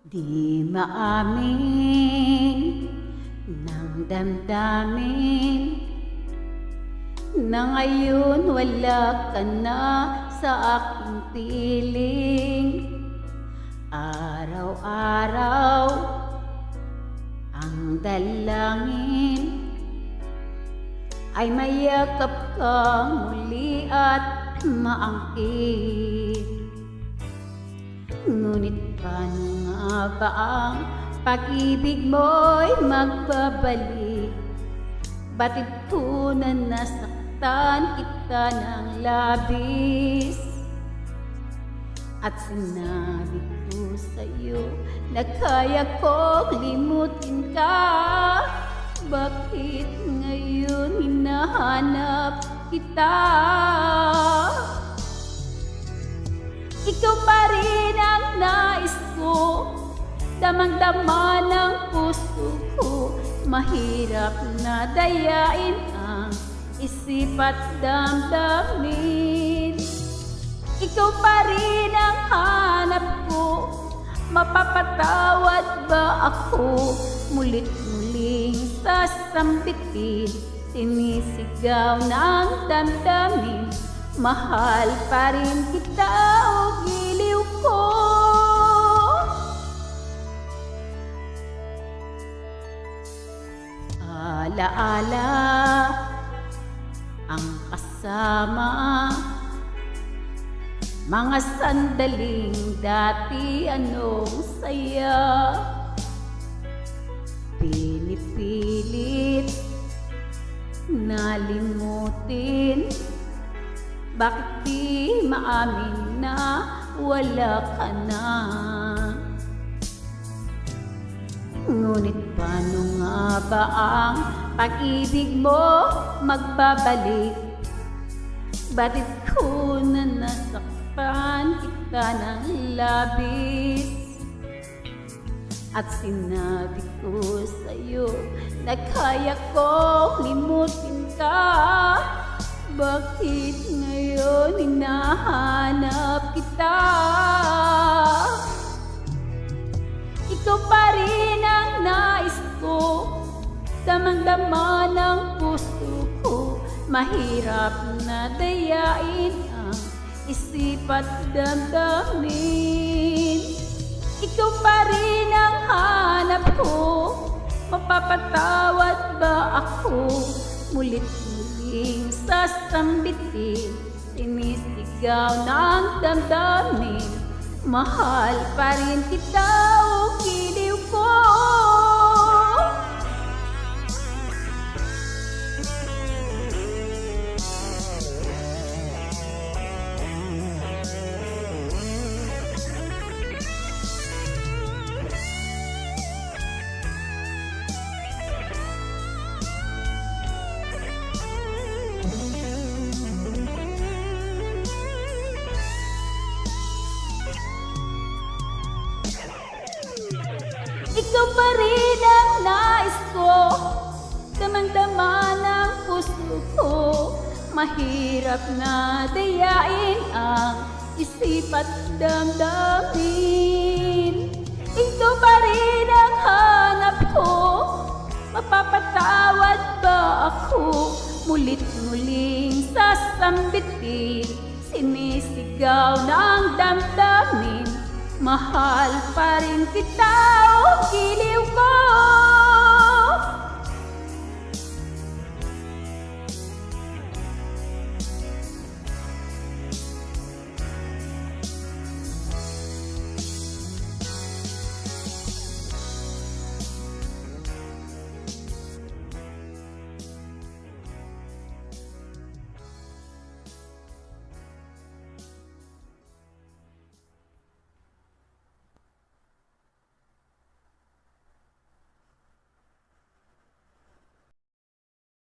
Di maamin ng damdamin na ngayon wala ka na sa aking piling. Araw-araw ang dalangin ay mayakap ka muli at maangkin. Ngunit paano nga ba ang pag-ibig mo'y magbabalik? Batid ko na nasaktan kita ng labis, at sinabi ko sa'yo na kaya kong limutin ka. Bakit ngayon hinahanap kita? Ikaw pa rin ang nais ko, damang-dama ng puso ko. Mahirap na dayain ang isip at damdamin. Ikaw pa rin ang hanap ko, mapapatawad ba ako? Mulit-muling sasambitin, sinisigaw ng damdamin. Mahal pa rin kita o giliw ko. Alaala ang kasama, mga sandaling dati anong saya. Pinipilit na limutin, bakit di maamin na wala ka na? Ngunit paano nga ba ang pag-ibig mo magbabalik? Batid ko na nasaktan kita ng labis, at sinabi ko sa'yo na kaya kong limutin ka. Bakit ngayon hinahanap kita? Ikaw pa rin ang nais ko, damang-dama ng puso ko. Mahirap na dayain ang isip at damdamin. Ikaw pa rin ang hanap ko, mapapatawad ba ako? Mulit-muling sasambitin, sinisigaw ng damdamin. Mahal pa rin kita o giliw ko. Ikaw pa rin ang nais ko, damang-dama ng puso ko. Mahirap na dayain ang isip at damdamin. Ikaw pa rin ang hanap ko, mapapatawad ba ako? Mulit-muling sasambitin, sinisigaw ng damdamin. Mahal pa rin kita o giliw ko.